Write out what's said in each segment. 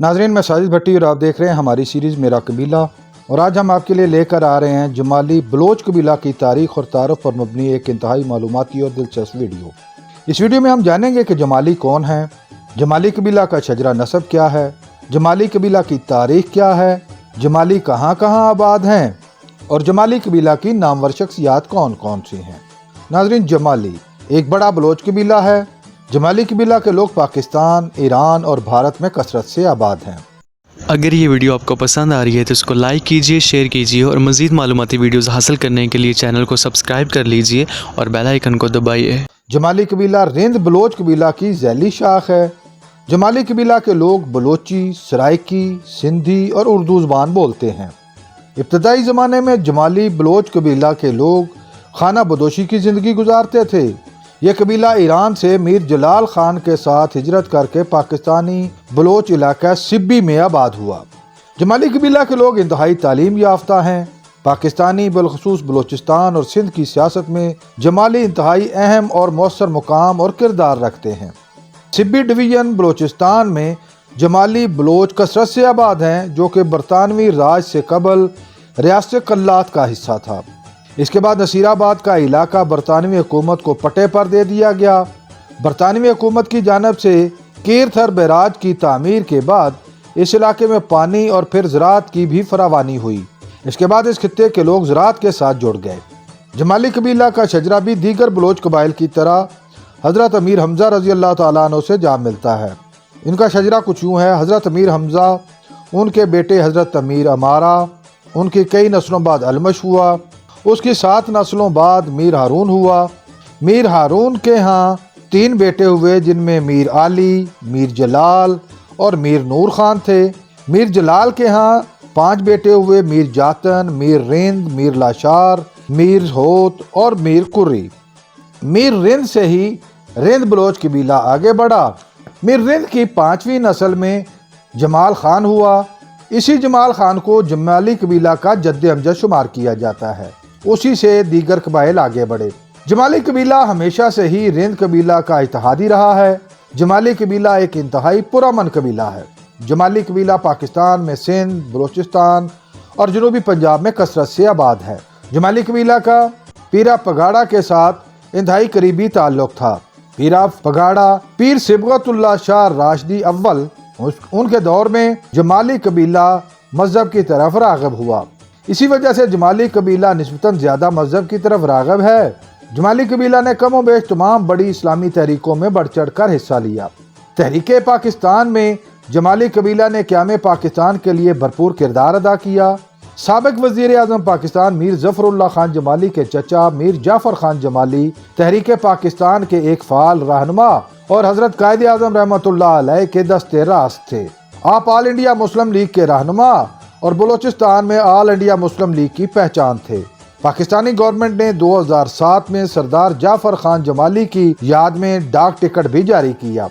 ناظرین، میں ساجد بھٹی اور آپ دیکھ رہے ہیں ہماری سیریز میرا قبیلہ، اور آج ہم آپ کے لیے لے کر آ رہے ہیں جمالی بلوچ قبیلہ کی تاریخ اور تعارف پر مبنی ایک انتہائی معلوماتی اور دلچسپ ویڈیو۔ اس ویڈیو میں ہم جانیں گے کہ جمالی کون ہیں، جمالی قبیلہ کا شجرہ نسب کیا ہے، جمالی قبیلہ کی تاریخ کیا ہے، جمالی کہاں کہاں آباد ہیں، اور جمالی قبیلہ کی نامور شخصیات کون کون سی ہیں۔ ناظرین، جمالی ایک بڑا بلوچ قبیلہ ہے۔ جمالی قبیلہ کے لوگ پاکستان، ایران اور بھارت میں کثرت سے آباد ہیں۔ اگر یہ ویڈیو آپ کو پسند آ رہی ہے تو اس کو لائک کیجئے، شیئر کیجئے اور مزید معلوماتی ویڈیوز حاصل کرنے کے لیے چینل کو سبسکرائب کر لیجئے اور بیل آئیکن کو دبائیے۔ جمالی قبیلہ رند بلوچ قبیلہ کی ذیلی شاخ ہے۔ جمالی قبیلہ کے لوگ بلوچی، سرائکی، سندھی اور اردو زبان بولتے ہیں۔ ابتدائی زمانے میں جمالی بلوچ قبیلہ کے لوگ خانہ بدوشی کی زندگی گزارتے تھے۔ یہ قبیلہ ایران سے میر جلال خان کے ساتھ ہجرت کر کے پاکستانی بلوچ علاقہ سبی میں آباد ہوا۔ جمالی قبیلہ کے لوگ انتہائی تعلیم یافتہ ہیں۔ پاکستانی بالخصوص بلوچستان اور سندھ کی سیاست میں جمالی انتہائی اہم اور مؤثر مقام اور کردار رکھتے ہیں۔ سبی ڈویژن بلوچستان میں جمالی بلوچ کثرت سے آباد ہیں، جو کہ برطانوی راج سے قبل ریاست کلات کا حصہ تھا۔ اس کے بعد نصیر آباد کا علاقہ برطانوی حکومت کو پٹے پر دے دیا گیا۔ برطانوی حکومت کی جانب سے کیرتھر بیراج کی تعمیر کے بعد اس علاقے میں پانی اور پھر زراعت کی بھی فراوانی ہوئی۔ اس کے بعد اس خطے کے لوگ زراعت کے ساتھ جڑ گئے۔ جمالی قبیلہ کا شجرہ بھی دیگر بلوچ قبائل کی طرح حضرت امیر حمزہ رضی اللہ تعالیٰ عنہ سے جا ملتا ہے۔ ان کا شجرہ کچھ یوں ہے: حضرت امیر حمزہ، ان کے بیٹے حضرت امیر امارہ، ان کی کئی نسلوں بعد المش ہوا، اس کی 7 نسلوں بعد میر ہارون ہوا۔ میر ہارون کے ہاں 3 بیٹے ہوئے، جن میں میر علی، میر جلال اور میر نور خان تھے۔ میر جلال کے ہاں 5 بیٹے ہوئے: میر جاتن، میر رند، میر لاشار، میر ہوت اور میر کری۔ میر رند سے ہی رند بلوچ قبیلہ آگے بڑھا۔ میر رند کی 5ویں نسل میں جمال خان ہوا۔ اسی جمال خان کو جمالی قبیلہ کا جد امجد شمار کیا جاتا ہے۔ اسی سے دیگر قبائل آگے بڑھے۔ جمالی قبیلہ ہمیشہ سے ہی رند قبیلہ کا اتحادی رہا ہے۔ جمالی قبیلہ ایک انتہائی پرامن قبیلہ ہے۔ جمالی قبیلہ پاکستان میں سندھ، بلوچستان اور جنوبی پنجاب میں کثرت سے آباد ہے۔ جمالی قبیلہ کا پیرا پگاڑا کے ساتھ انتہائی قریبی تعلق تھا۔ پیرا پگاڑا پیر صبغت اللہ شاہ راشدی اول، ان کے دور میں جمالی قبیلہ مذہب کی طرف راغب ہوا۔ اسی وجہ سے جمالی قبیلہ نسبتاً زیادہ مذہب کی طرف راغب ہے۔ جمالی قبیلہ نے کم و بیش تمام بڑی اسلامی تحریکوں میں بڑھ چڑھ کر حصہ لیا۔ تحریک پاکستان میں جمالی قبیلہ نے قیام پاکستان کے لیے بھرپور کردار ادا کیا۔ سابق وزیر اعظم پاکستان میر ظفر اللہ خان جمالی کے چچا میر جعفر خان جمالی تحریک پاکستان کے ایک فعال رہنما اور حضرت قائد اعظم رحمۃ اللہ علیہ کے دستے راست تھے۔ آپ آل انڈیا مسلم لیگ کے رہنما اور بلوچستان میں آل انڈیا مسلم لیگ کی پہچان تھے۔ پاکستانی گورنمنٹ نے 2007 میں سردار جعفر خان جمالی کی یاد میں ڈاک ٹکٹ بھی جاری کیا۔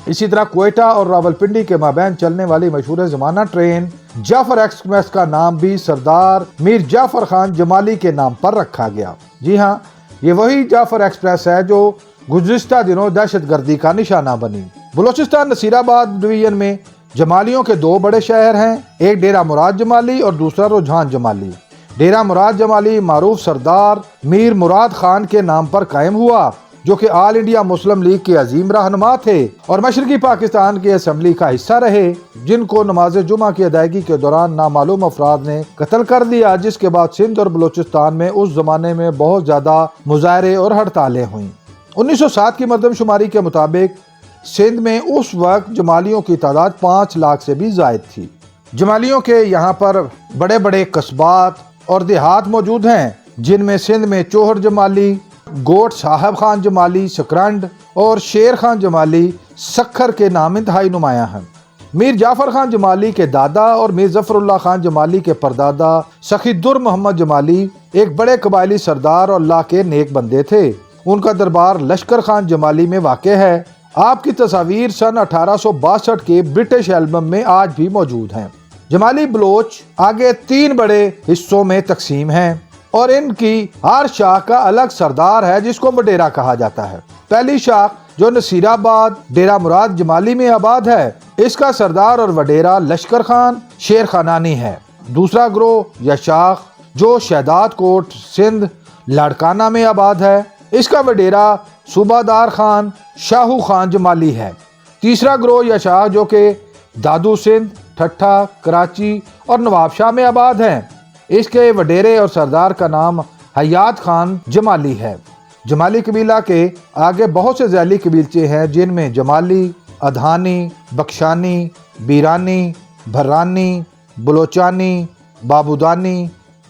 اسی طرح کوئٹہ اور راولپنڈی کے مابین چلنے والی مشہور زمانہ ٹرین جعفر ایکسپریس کا نام بھی سردار میر جعفر خان جمالی کے نام پر رکھا گیا۔ جی ہاں، یہ وہی جعفر ایکسپریس ہے جو گزشتہ دنوں دہشت گردی کا نشانہ بنی۔ بلوچستان نصیر آباد ڈویژن میں جمالیوں کے 2 بڑے شہر ہیں، ایک ڈیرہ مراد جمالی اور دوسرا رجحان جمالی۔ ڈیرہ مراد جمالی معروف سردار میر مراد خان کے نام پر قائم ہوا، جو کہ آل انڈیا مسلم لیگ کے عظیم رہنما تھے اور مشرقی پاکستان کی اسمبلی کا حصہ رہے، جن کو نماز جمعہ کی ادائیگی کے دوران نامعلوم افراد نے قتل کر دیا، جس کے بعد سندھ اور بلوچستان میں اس زمانے میں بہت زیادہ مظاہرے اور ہڑتالیں ہوئیں۔ 1907 کی مردم شماری کے مطابق سندھ میں اس وقت جمالیوں کی تعداد 5 لاکھ سے بھی زائد تھی۔ جمالیوں کے یہاں پر بڑے بڑے قصبات اور دیہات موجود ہیں، جن میں سندھ میں چوہر جمالی، گوٹ صاحب خان جمالی سکرنڈ اور شیر خان جمالی سکھر کے نام انتہائی نمایاں ہیں۔ میر جعفر خان جمالی کے دادا اور میر ظفر اللہ خان جمالی کے پردادا سخی در محمد جمالی ایک بڑے قبائلی سردار اور اللہ کے نیک بندے تھے۔ ان کا دربار لشکر خان جمالی میں واقع ہے۔ آپ کی تصاویر سن 1862 کے برٹش ایلبم میں آج بھی موجود ہیں۔ جمالی بلوچ آگے 3 بڑے حصوں میں تقسیم ہیں۔ اور ان کی ہر شاخ کا الگ سردار ہے جس کو وڈیرا کہا جاتا ہے۔ پہلی شاخ جو نصیر آباد ڈیرہ مراد جمالی میں آباد ہے، اس کا سردار اور وڈیرا لشکر خان شیر خانانی ہے۔ دوسرا گروہ یا شاخ جو شہداد کوٹ سندھ لاڑکانہ میں آباد ہے، اس کا وڈیرا صوبہ دار خان شاہو خان جمالی ہے۔ تیسرا گروہ یا شاخ جو کہ دادو سندھ ٹھٹھا کراچی اور نواب شاہ میں آباد ہیں، اس کے وڈیرے اور سردار کا نام حیات خان جمالی ہے۔ جمالی قبیلہ کے آگے بہت سے ذیلی قبیلچے ہیں، جن میں جمالی، ادھانی، بخشانی، بیرانی، بھرانی، بلوچانی، بابودانی،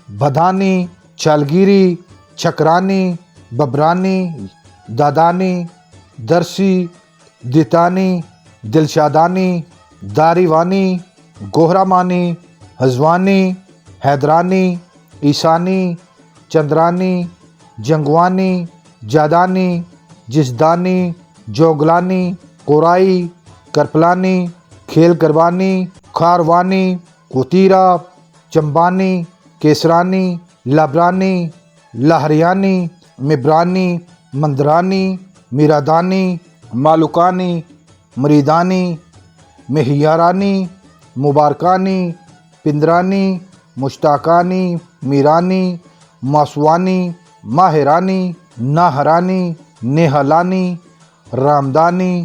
بدھانی، چالگیری، چھکرانی، ببرانی، دادانی، درسی، دیتانی، دلشادانی، داریوانی، گوہرامانی، ہزوانی، حیدرانی، عیسانی، چندرانی، جنگوانی، جادانی، جسدانی، جوگلانی، کورائی، کرپلانی، کھیل کربانی، کھاروانی، کوتیرا، چمبانی، کیسرانی، لابرانی، لاہریانی، مبرانی، مندرانی، میرادانی، مالوکانی، مریدانی، مہیارانی، مبارکانی، پندرانی، مشتاقانی، میرانی، ماسوانی، ماہرانی، ناہرانی، نیہلانی، رامدانی،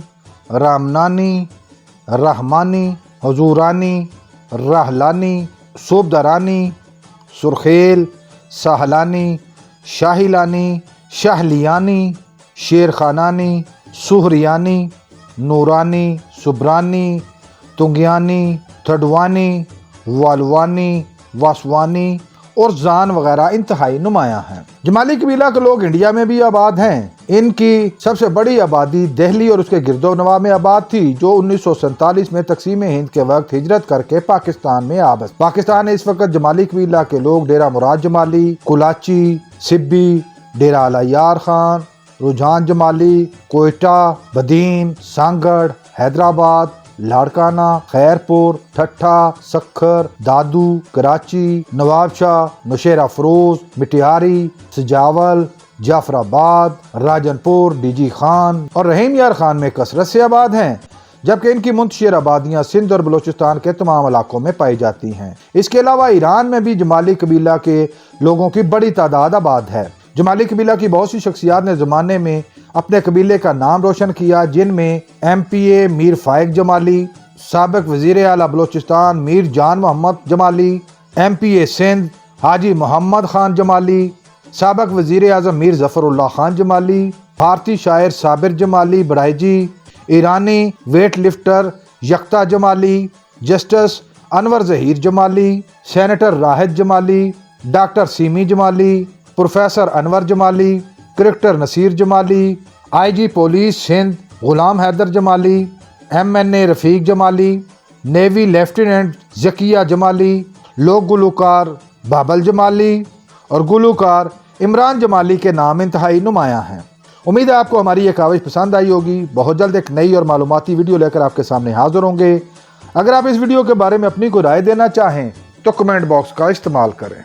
رامنانی، رحمانی، حضورانی، راہلانی، صوبدرانی، سرخیل، ساہلانی، شاہیلانی، شاہلیانی، شیرخانانی، سہریانی، نورانی، سبرانی، تنگیانی، تھڈوانی، والوانی، واسوانی اور زان وغیرہ انتہائی نمایاں ہیں۔ جمالی قبیلہ کے لوگ انڈیا میں بھی آباد ہیں۔ ان کی سب سے بڑی آبادی دہلی اور اس کے گرد و نواح میں آباد تھی، جو 1947 میں تقسیم ہند کے وقت ہجرت کر کے پاکستان میں آباد۔ پاکستان میں اس وقت جمالی قبیلہ کے لوگ ڈیرہ مراد جمالی، کولاچی، سبی، ڈیرہ الایار خان، رجحان جمالی، کوئٹہ، بدین، سانگڑ، حیدرآباد، لاڑکانہ، خیرپور، ٹھٹھا، سکھر، دادو، کراچی، نواب شاہ، نوشیرہ فروز، مٹیاری، سجاول، جعفر آباد، راجن پور، ڈی جی خان اور رحیم یار خان میں کثرت سے آباد ہیں، جبکہ ان کی منتشر آبادیاں سندھ اور بلوچستان کے تمام علاقوں میں پائی جاتی ہیں۔ اس کے علاوہ ایران میں بھی جمالی قبیلہ کے لوگوں کی بڑی تعداد آباد ہے۔ جمالی قبیلہ کی بہت سی شخصیات نے زمانے میں اپنے قبیلے کا نام روشن کیا، جن میں ایم پی اے میر فائق جمالی، سابق وزیر اعلیٰ بلوچستان میر جان محمد جمالی، ایم پی اے سندھ حاجی محمد خان جمالی، سابق وزیر اعظم میر ظفر اللہ خان جمالی، بھارتی شاعر صابر جمالی بڑائجی، ایرانی ویٹ لفٹر یکتا جمالی، جسٹس انور ظہیر جمالی، سینیٹر راحت جمالی، ڈاکٹر سیمی جمالی، پروفیسر انور جمالی، کرکٹر نصیر جمالی، آئی جی پولیس سندھ غلام حیدر جمالی، ایم این اے رفیق جمالی، نیوی لیفٹیننٹ ذکیہ جمالی، لوک گلوکار بابل جمالی اور گلوکار عمران جمالی کے نام انتہائی نمایاں ہیں۔ امید ہے آپ کو ہماری یہ کاوش پسند آئی ہوگی۔ بہت جلد ایک نئی اور معلوماتی ویڈیو لے کر آپ کے سامنے حاضر ہوں گے۔ اگر آپ اس ویڈیو کے بارے میں اپنی کوئی رائے دینا چاہیں تو کمنٹ باکس کا استعمال کریں۔